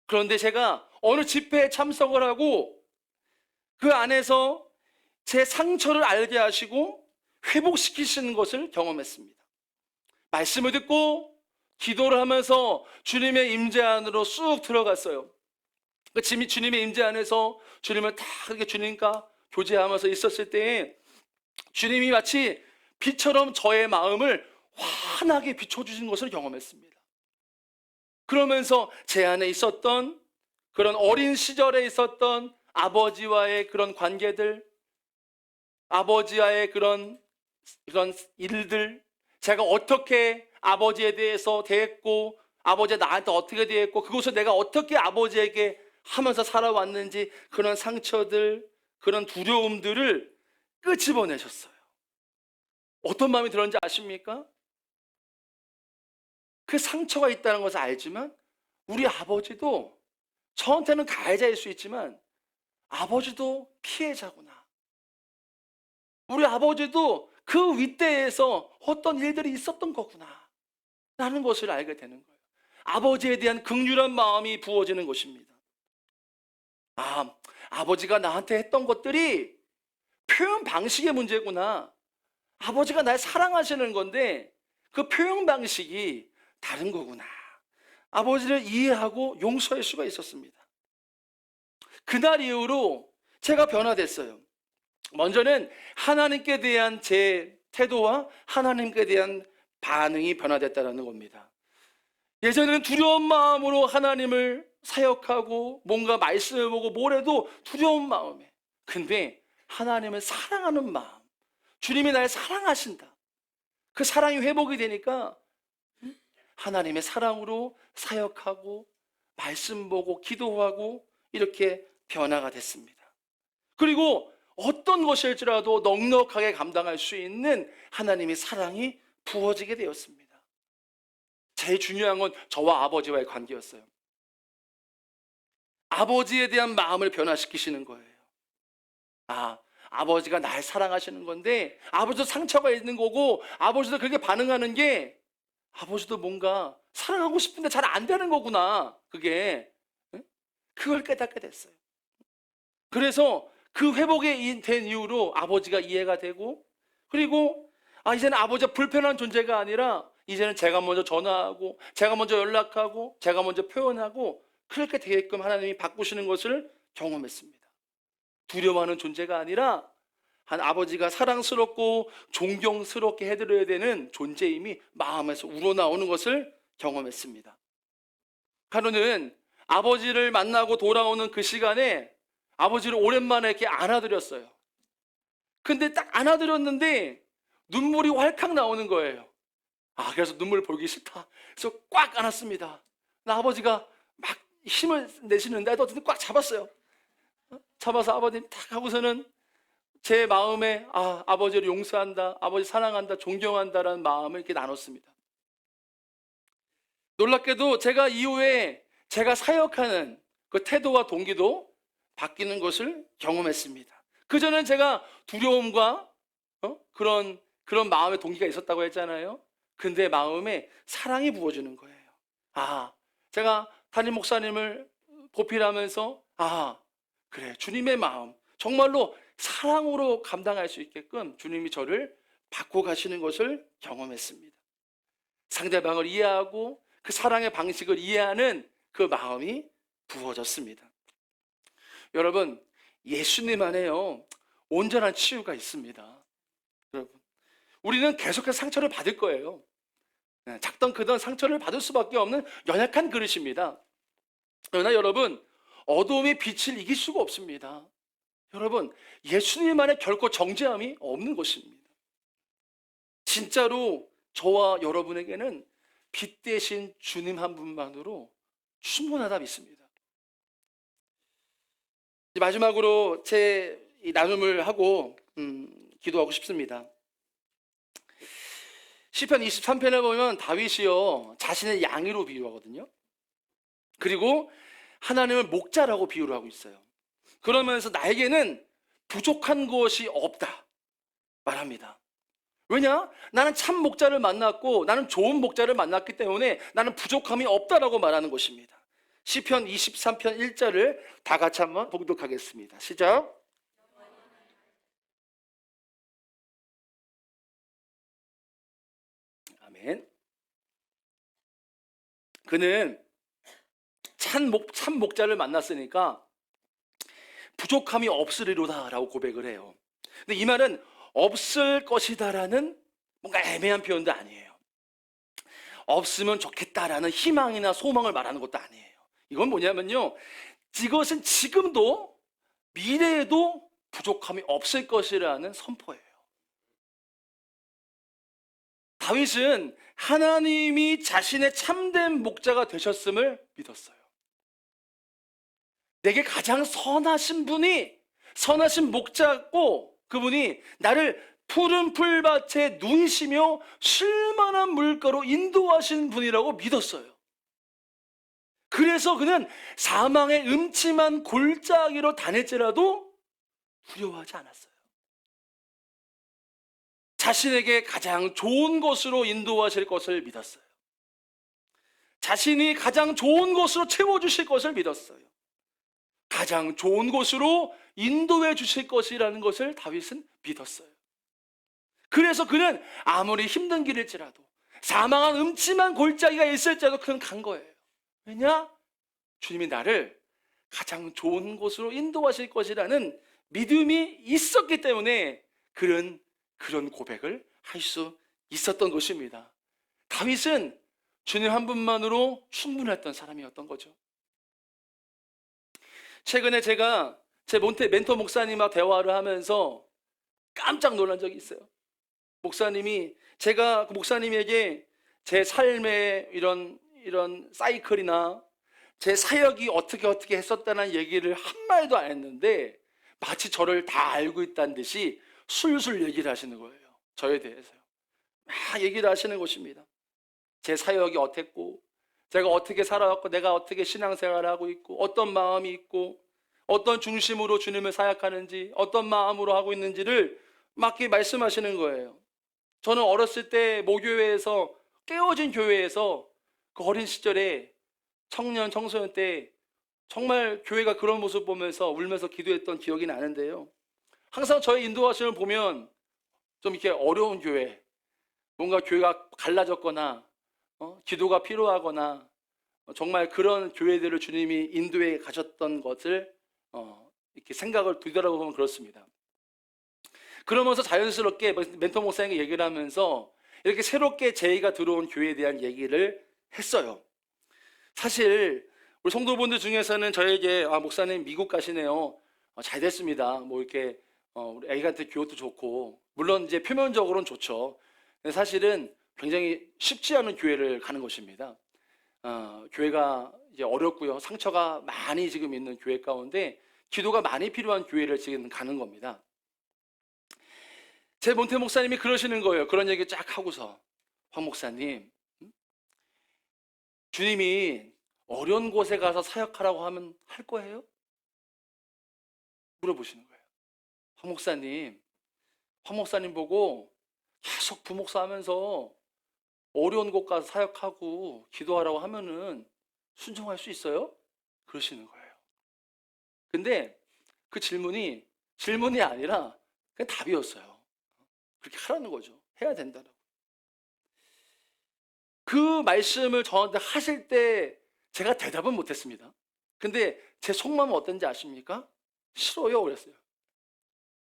그런데 제가 어느 집회에 참석을 하고 그 안에서 제 상처를 알게 하시고 회복시키시는 것을 경험했습니다. 말씀을 듣고 기도를 하면서 주님의 임재 안으로 쑥 들어갔어요. 그 주님의 임재 안에서 주님을 다 그렇게 주님과 교제하면서 있었을 때 주님이 마치 빛처럼 저의 마음을 환하게 비춰주신 것을 경험했습니다. 그러면서 제 안에 있었던 그런 어린 시절에 있었던 아버지와의 그런 관계들, 아버지와의 그런 일들, 제가 어떻게 아버지에 대해서 대했고 아버지가 나한테 어떻게 대했고 그것을 내가 어떻게 아버지에게 하면서 살아왔는지, 그런 상처들, 그런 두려움들을 끄집어내셨어요. 어떤 마음이 들었는지 아십니까? 그 상처가 있다는 것을 알지만 우리 아버지도, 저한테는 가해자일 수 있지만 아버지도 피해자구나. 우리 아버지도 그 윗대에서 어떤 일들이 있었던 거구나 라는 것을 알게 되는 거예요. 아버지에 대한 긍휼한 마음이 부어지는 것입니다. 아버지가 나한테 했던 것들이 표현 방식의 문제구나. 아버지가 날 사랑하시는 건데 그 표현 방식이 다른 거구나. 아버지를 이해하고 용서할 수가 있었습니다. 그날 이후로 제가 변화됐어요. 먼저는 하나님께 대한 제 태도와 하나님께 대한 반응이 변화됐다는 겁니다. 예전에는 두려운 마음으로 하나님을 사역하고 뭔가 말씀을 보고 뭘 해도 두려운 마음에, 근데 하나님을 사랑하는 마음, 주님이 날 사랑하신다, 그 사랑이 회복이 되니까 하나님의 사랑으로 사역하고 말씀 보고 기도하고 이렇게 변화가 됐습니다. 그리고 어떤 것일지라도 넉넉하게 감당할 수 있는 하나님의 사랑이 부어지게 되었습니다. 제일 중요한 건 저와 아버지와의 관계였어요. 아버지에 대한 마음을 변화시키시는 거예요. 아버지가 날 사랑하시는 건데 아버지도 상처가 있는 거고 아버지도 그렇게 반응하는 게 아버지도 뭔가 사랑하고 싶은데 잘 안 되는 거구나. 그게 그걸 깨닫게 됐어요. 그래서 그 회복이 된 이후로 아버지가 이해가 되고 그리고 이제는 아버지가 불편한 존재가 아니라 이제는 제가 먼저 전화하고 제가 먼저 연락하고 제가 먼저 표현하고 그렇게 되게끔 하나님이 바꾸시는 것을 경험했습니다. 두려워하는 존재가 아니라 한 아버지가 사랑스럽고 존경스럽게 해드려야 되는 존재임이 마음에서 우러나오는 것을 경험했습니다. 하루는 아버지를 만나고 돌아오는 그 시간에 아버지를 오랜만에 이렇게 안아드렸어요. 근데 딱 안아드렸는데 눈물이 왈칵 나오는 거예요. 그래서 눈물 보기 싫다. 그래서 꽉 안았습니다. 아버지가 막 힘을 내시는데 어쨌든 꽉 잡았어요. 잡아서 아버님 탁 하고서는 제 마음에 아버지를 용서한다, 아버지 사랑한다, 존경한다라는 마음을 이렇게 나눴습니다. 놀랍게도 제가 이후에 제가 사역하는 그 태도와 동기도 바뀌는 것을 경험했습니다. 그전엔 제가 두려움과 그런 마음의 동기가 있었다고 했잖아요. 근데 마음에 사랑이 부어지는 거예요. 제가 담임 목사님을 보필하면서 그래, 주님의 마음 정말로 사랑으로 감당할 수 있게끔 주님이 저를 바꿔가시는 것을 경험했습니다. 상대방을 이해하고 그 사랑의 방식을 이해하는 그 마음이 부어졌습니다. 여러분, 예수님 안에요 온전한 치유가 있습니다. 여러분, 우리는 계속해서 상처를 받을 거예요. 작던 크던 상처를 받을 수밖에 없는 연약한 그릇입니다. 그러나 여러분, 어두움이 빛을 이길 수가 없습니다. 여러분, 예수님 안에 결코 정죄함이 없는 것입니다. 진짜로 저와 여러분에게는 빛 대신 주님 한 분만으로 충분하다 믿습니다. 마지막으로 제 나눔을 하고 기도하고 싶습니다. 시편 23편에 보면 다윗이요 자신의 양으로 비유하거든요. 그리고 하나님을 목자라고 비유를 하고 있어요. 그러면서 나에게는 부족한 것이 없다 말합니다. 왜냐? 나는 참 목자를 만났고 나는 좋은 목자를 만났기 때문에 나는 부족함이 없다라고 말하는 것입니다. 시편 23편 1절을 다 같이 한번 봉독하겠습니다. 시작. 아멘. 그는 참 목자를 만났으니까 부족함이 없으리로다라고 고백을 해요. 근데 이 말은 없을 것이다라는 뭔가 애매한 표현도 아니에요. 없으면 좋겠다라는 희망이나 소망을 말하는 것도 아니에요. 이건 뭐냐면요, 이것은 지금도 미래에도 부족함이 없을 것이라는 선포예요. 다윗은 하나님이 자신의 참된 목자가 되셨음을 믿었어요. 내게 가장 선하신 분이 선하신 목자고 그분이 나를 푸른 풀밭에 누이시며 쉴만한 물가로 인도하신 분이라고 믿었어요. 그래서 그는 사망의 음침한 골짜기로 다닐지라도 두려워하지 않았어요. 자신에게 가장 좋은 곳으로 인도하실 것을 믿었어요. 자신이 가장 좋은 곳으로 채워주실 것을 믿었어요. 가장 좋은 곳으로 인도해 주실 것이라는 것을 다윗은 믿었어요. 그래서 그는 아무리 힘든 길일지라도 사망한 음침한 골짜기가 있을지라도 그는 간 거예요. 왜냐? 주님이 나를 가장 좋은 곳으로 인도하실 것이라는 믿음이 있었기 때문에 그는 그런 고백을 할 수 있었던 것입니다. 다윗은 주님 한 분만으로 충분했던 사람이었던 거죠. 최근에 제가 제 멘토 목사님과 대화를 하면서 깜짝 놀란 적이 있어요. 목사님이 제가 그 목사님에게 제 삶의 이런 사이클이나 제 사역이 어떻게 했었다는 얘기를 한 마디도 안 했는데 마치 저를 다 알고 있다는 듯이 술술 얘기를 하시는 거예요. 저에 대해서요. 막 얘기를 하시는 것입니다. 제 사역이 어땠고 제가 어떻게 살아왔고 내가 어떻게 신앙생활을 하고 있고 어떤 마음이 있고 어떤 중심으로 주님을 사역하는지, 어떤 마음으로 하고 있는지를 맞게 말씀하시는 거예요. 저는 어렸을 때 모교회에서, 깨어진 교회에서 그 어린 시절에 청년, 청소년 때 정말 교회가 그런 모습 보면서 울면서 기도했던 기억이 나는데요. 항상 저의 인도하심을 보면 좀 이렇게 어려운 교회, 뭔가 교회가 갈라졌거나 기도가 필요하거나 정말 그런 교회들을 주님이 인도해 가셨던 것을 이렇게 생각을 뒤돌아보면 그렇습니다. 그러면서 자연스럽게 멘토 목사님과 얘기를 하면서 이렇게 새롭게 제의가 들어온 교회에 대한 얘기를 했어요. 사실 우리 성도분들 중에서는 저에게 목사님 미국 가시네요. 잘 됐습니다. 뭐 이렇게 우리 애기한테 교육도 좋고 물론 이제 표면적으로는 좋죠. 근데 사실은 굉장히 쉽지 않은 교회를 가는 것입니다. 교회가 이제 어렵고요. 상처가 많이 지금 있는 교회 가운데 기도가 많이 필요한 교회를 지금 가는 겁니다. 제 몬테 목사님이 그러시는 거예요. 그런 얘기 쫙 하고서 황 목사님, 주님이 어려운 곳에 가서 사역하라고 하면 할 거예요? 물어보시는 거예요. 황 목사님 보고 계속 부목사 하면서 어려운 곳 가서 사역하고 기도하라고 하면은 순종할 수 있어요? 그러시는 거예요. 근데 그 질문이 아니라 그냥 답이었어요. 그렇게 하라는 거죠. 해야 된다라고. 그 말씀을 저한테 하실 때 제가 대답은 못했습니다. 근데 제 속마음은 어떤지 아십니까? 싫어요 그랬어요.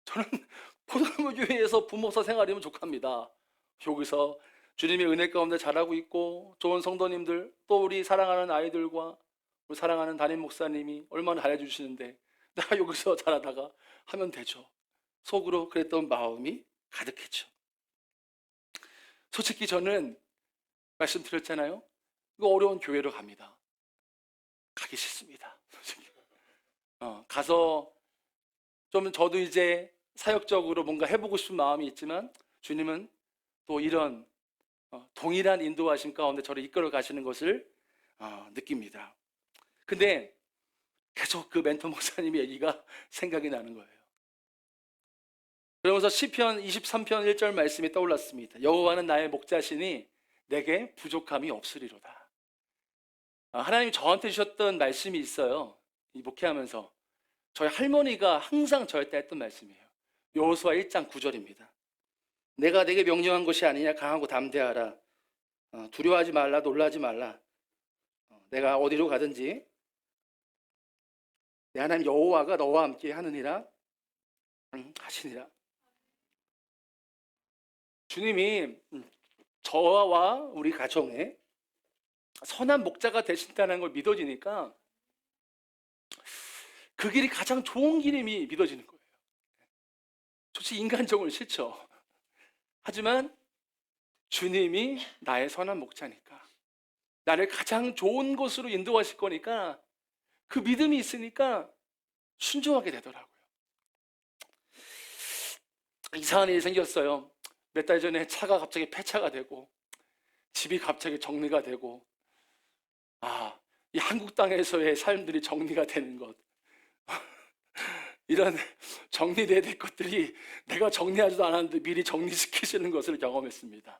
저는 포도나무교회에서 부목사 생활이면 족합니다. 여기서 주님의 은혜 가운데 자라고 있고 좋은 성도님들 또 우리 사랑하는 아이들과 우리 사랑하는 담임 목사님이 얼마나 잘해주시는데 내가 여기서 자라다가 하면 되죠. 속으로 그랬던 마음이 가득했죠. 솔직히 저는 말씀드렸잖아요. 이거 어려운 교회로 갑니다. 가기 싫습니다. 솔직히. 가서 좀 저도 이제 사역적으로 뭔가 해보고 싶은 마음이 있지만 주님은 또 이런 동일한 인도하심 가운데 저를 이끌어 가시는 것을 느낍니다. 근데 계속 그 멘토 목사님의 얘기가 생각이 나는 거예요. 그러면서 시편 23편 1절 말씀이 떠올랐습니다. 여호와는 나의 목자시니 내게 부족함이 없으리로다. 하나님이 저한테 주셨던 말씀이 있어요. 이 목회하면서 저희 할머니가 항상 저한테 했던 말씀이에요. 여호수아 1장 9절입니다. 내가 내게 명령한 것이 아니냐 강하고 담대하라. 두려워하지 말라 놀라지 말라. 내가 어디로 가든지 내 하나님 여호와가 너와 함께 하느니라 하시니라. 주님이 저와 우리 가정에 선한 목자가 되신다는 걸 믿어지니까 그 길이 가장 좋은 길임이 믿어지는 거예요. 솔직히 인간적으로 싫죠. 하지만 주님이 나의 선한 목자니까 나를 가장 좋은 곳으로 인도하실 거니까 그 믿음이 있으니까 순종하게 되더라고요. 이상한 일이 생겼어요. 몇 달 전에 차가 갑자기 폐차가 되고 집이 갑자기 정리가 되고 이 한국 땅에서의 삶들이 정리가 되는 것 이런 정리돼야 될 것들이 내가 정리하지도 않았는데 미리 정리시키시는 것을 경험했습니다.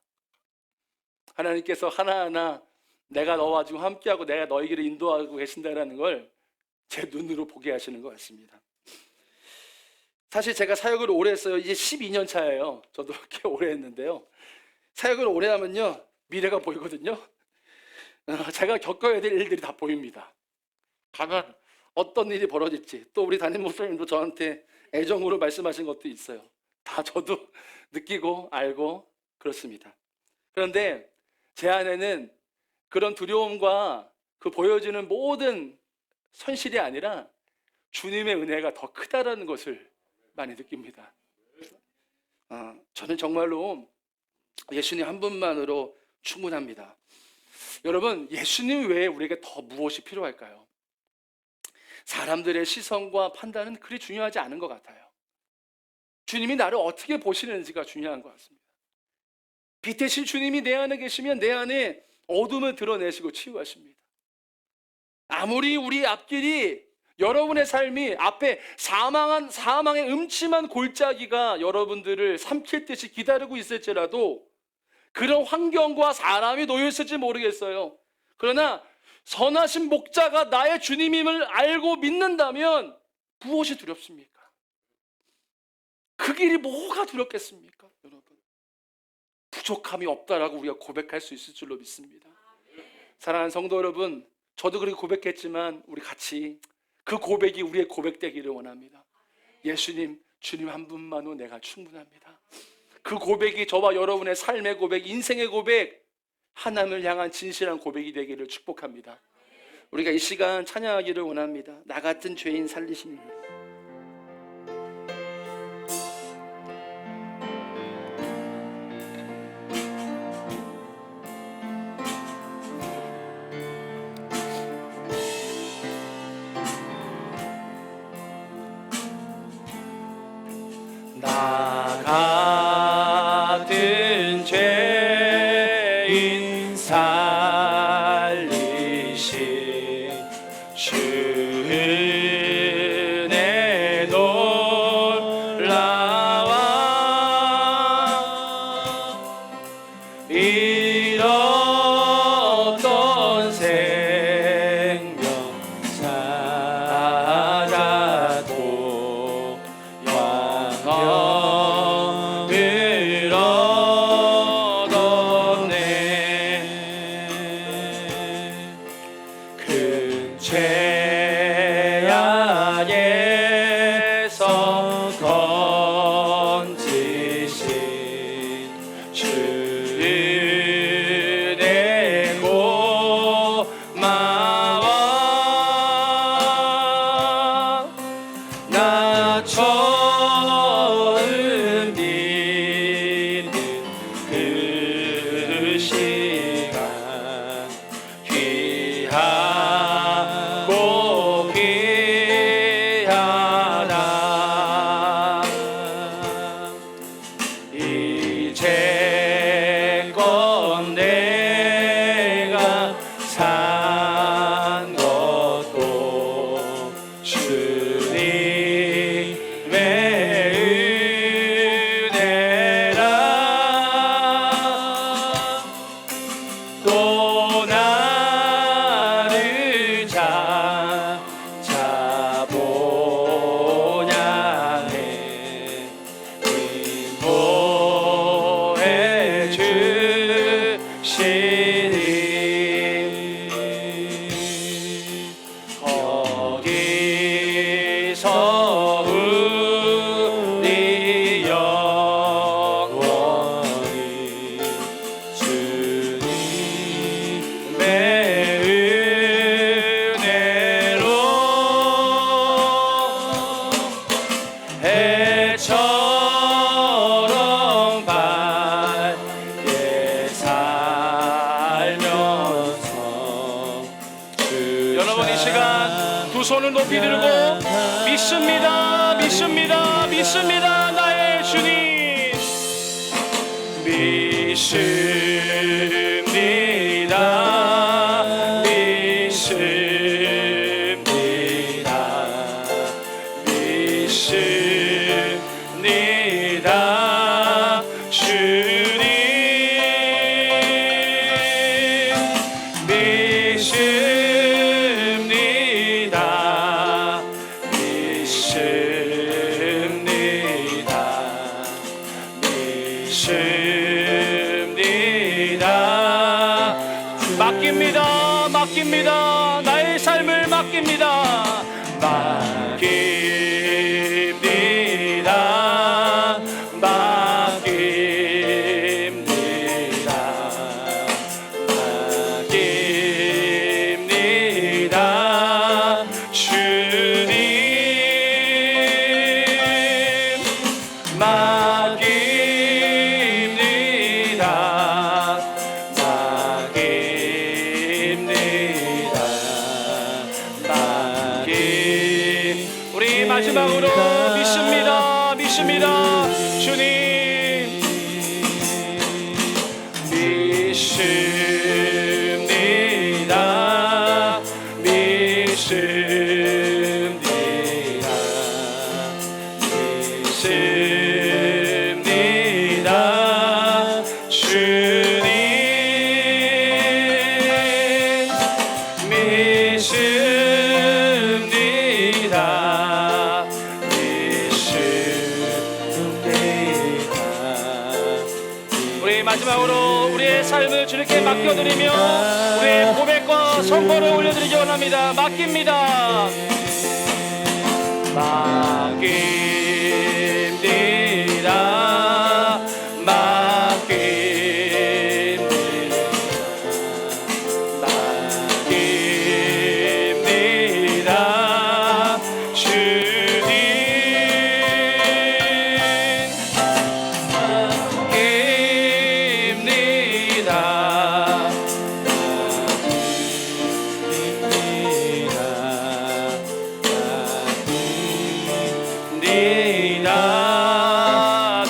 하나님께서 하나하나 내가 너와 지금 함께하고 내가 너희 길을 인도하고 계신다는 걸 제 눈으로 보게 하시는 것 같습니다. 사실 제가 사역을 오래 했어요. 이제 12년 차예요. 저도 꽤 오래 했는데요. 사역을 오래 하면요 미래가 보이거든요. 제가 겪어야 될 일들이 다 보입니다. 가면 어떤 일이 벌어질지 또 우리 담임 목사님도 저한테 애정으로 말씀하신 것도 있어요. 다 저도 느끼고 알고 그렇습니다. 그런데 제 안에는 그런 두려움과 그 보여지는 모든 현실이 아니라 주님의 은혜가 더 크다라는 것을 많이 느낍니다. 저는 정말로 예수님 한 분만으로 충분합니다. 여러분, 예수님 외에 우리에게 더 무엇이 필요할까요? 사람들의 시선과 판단은 그리 중요하지 않은 것 같아요. 주님이 나를 어떻게 보시는지가 중요한 것 같습니다. 빛 대신 주님이 내 안에 계시면 내 안에 어둠을 드러내시고 치유하십니다. 아무리 우리 앞길이 여러분의 삶이 앞에 사망의 음침한 골짜기가 여러분들을 삼킬 듯이 기다리고 있을지라도 그런 환경과 사람이 놓여 있을지 모르겠어요. 그러나 선하신 목자가 나의 주님임을 알고 믿는다면 무엇이 두렵습니까? 그 길이 뭐가 두렵겠습니까? 여러분, 부족함이 없다라고 우리가 고백할 수 있을 줄로 믿습니다. 사랑하는 성도 여러분, 저도 그렇게 고백했지만 우리 같이 그 고백이 우리의 고백되기를 원합니다. 예수님, 주님 한 분만으로 내가 충분합니다. 그 고백이 저와 여러분의 삶의 고백, 인생의 고백, 하나님을 향한 진실한 고백이 되기를 축복합니다. 우리가 이 시간 찬양하기를 원합니다. 나 같은 죄인 살리시는 분. 나 같은 죄인 살리신 주 은혜 놀라와 잃었던 생명 찾았고 영원을 얻었네. 큰 죄악에서 건지신 주 은혜 고마워. 나 처음 믿는 그 시간 귀하고 귀하다. 이제껏 내가 산 것도 주님의 은혜라. 또 나를 찾아보냐 해 인도해 주시니 거기서 우리 영원히 주님의 은혜로 해처럼 밝게 살면서 여러분 이 시간 두 손을 높이 들고 믿습니다, 믿습니다, 믿습니다. 나의 주님 믿습니다, 믿습니다, 믿습니다. 주님 믿습니다, 믿습니다, 믿습니다. 맡깁니다, 맡깁니다. 나의 삶을 맡깁니다, 맡깁니다, 맡깁니다, 맡깁니다. 주님 맡깁니다, 맡깁니다, 우리 마지막으로 믿습니다, 믿습니다. 주님 믿습니다, 믿습니다, 믿습니다. 우리 마지막으로 우리의 삶을 주님께 맡겨드리며 우리의 고백과 선포를 올려드리기 원합니다. 맡깁니다. 맡깁니다. 맡깁니다. 주님 맡깁니다.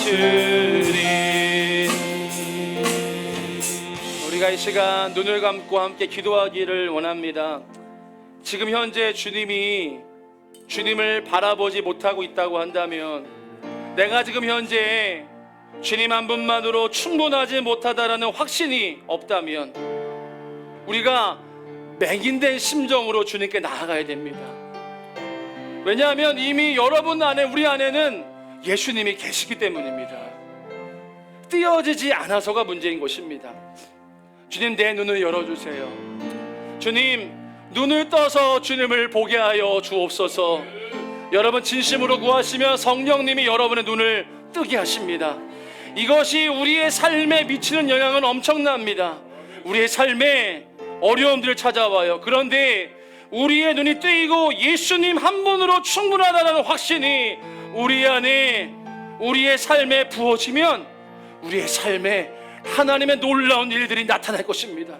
주님. 우리가 이 시간 눈을 감고 함께 기도하기를 원합니다. 지금 현재 주님을 바라보지 못하고 있다고 한다면, 내가 지금 현재 주님 한 분만으로 충분하지 못하다라는 확신이 없다면, 우리가 맹인된 심정으로 주님께 나아가야 됩니다. 왜냐하면 이미 여러분 안에, 우리 안에는 예수님이 계시기 때문입니다. 띄어지지 않아서가 문제인 것입니다. 주님, 내 눈을 열어주세요. 주님, 눈을 떠서 주님을 보게 하여 주옵소서. 여러분 진심으로 구하시면 성령님이 여러분의 눈을 뜨게 하십니다. 이것이 우리의 삶에 미치는 영향은 엄청납니다. 우리의 삶에 어려움들을 찾아와요. 그런데 우리의 눈이 뜨이고 예수님 한 분으로 충분하다는 확신이 우리 안에, 우리의 삶에 부어지면 우리의 삶에 하나님의 놀라운 일들이 나타날 것입니다.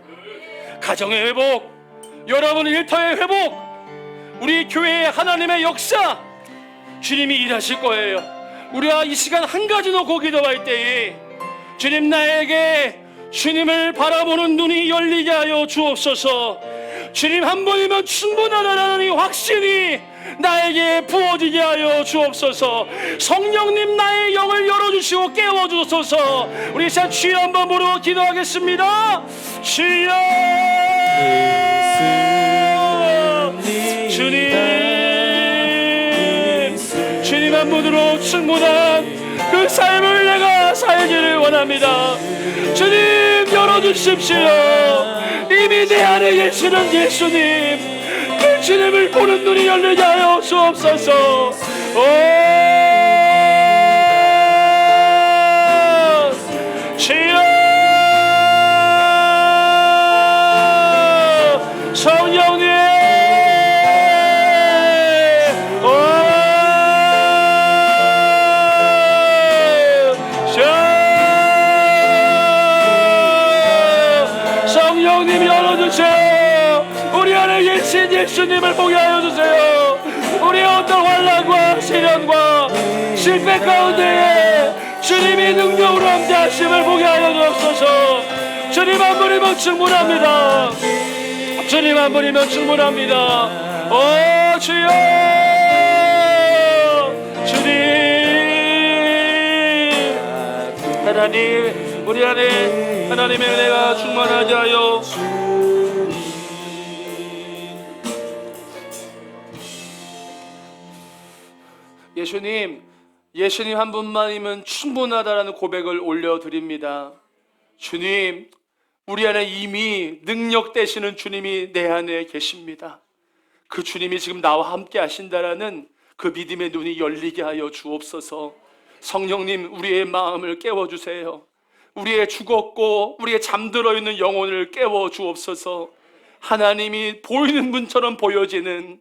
가정의 회복, 여러분 일터의 회복, 우리 교회의 하나님의 역사, 주님이 일하실 거예요. 우리가 이 시간 한 가지 놓고 기도할 때에, 주님, 나에게 주님을 바라보는 눈이 열리게 하여 주옵소서. 주님 한 분이면 충분하다는 이 확신이 나에게 부어지게 하여 주옵소서. 성령님, 나의 영을 열어주시고 깨워주소서. 우리 시간 주여 한번 부르고 기도하겠습니다. 주여, 주님 한 분으로 충분한 그 삶을 내가 살기를 원합니다. 주님, 열어주십시오. 이미 내 안에 계시는 예수님, 그 주님을 보는 눈이 열리게 하여 주옵소서. 주여, 성령님, 성령님 열어주세요. 우리 안에 계신 예수님을 보게 하여 주세요. 우리의 어떤 환난과 시련과 실패 가운데에 주님이 능력으로 함께하심을 보게 하여 주옵소서. 주님 한 분이면 충분합니다. 주님 한 분이면 충분합니다. 오 주여, 주님, 하나님, 우리 안에 하나님의 은혜가 충만하게 하여 예수님 한 분만이면 충분하다라는 고백을 올려드립니다. 주님, 우리 안에 이미 능력 되시는 주님이 내 안에 계십니다. 그 주님이 지금 나와 함께 하신다라는 그 믿음의 눈이 열리게 하여 주옵소서. 성령님, 우리의 마음을 깨워주세요. 우리의 죽었고 우리의 잠들어 있는 영혼을 깨워 주옵소서. 하나님이 보이는 분처럼 보여지는,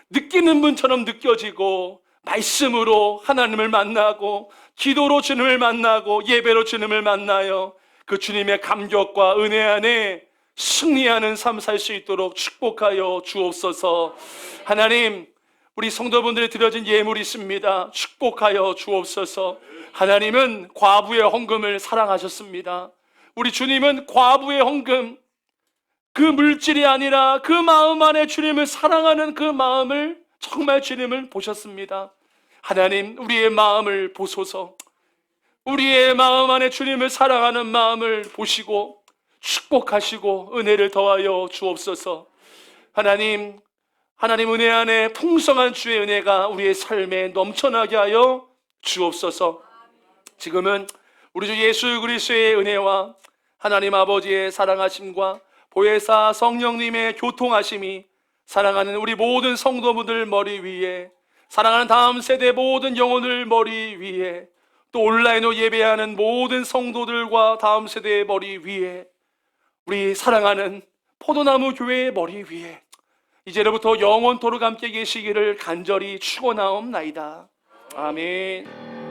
느끼는 분처럼 느껴지고, 말씀으로 하나님을 만나고, 기도로 주님을 만나고, 예배로 주님을 만나요. 그 주님의 감격과 은혜 안에 승리하는 삶 살 수 있도록 축복하여 주옵소서. 하나님, 우리 성도분들이 드려진 예물이 있습니다. 축복하여 주옵소서. 하나님은 과부의 헌금을 사랑하셨습니다. 우리 주님은 과부의 헌금, 그 물질이 아니라 그 마음 안에 주님을 사랑하는 그 마음을, 정말 주님을 보셨습니다. 하나님, 우리의 마음을 보소서. 우리의 마음 안에 주님을 사랑하는 마음을 보시고 축복하시고 은혜를 더하여 주옵소서. 하나님 은혜 안에 풍성한 주의 은혜가 우리의 삶에 넘쳐나게 하여 주옵소서. 지금은 우리 주 예수 그리스도의 은혜와 하나님 아버지의 사랑하심과 보혜사 성령님의 교통하심이 사랑하는 우리 모든 성도분들 머리 위에, 사랑하는 다음 세대 모든 영혼을 머리 위에, 또 온라인으로 예배하는 모든 성도들과 다음 세대의 머리 위에, 우리 사랑하는 포도나무 교회의 머리 위에 이제로부터 영원토록 함께 계시기를 간절히 축원하옵나이다. 아멘.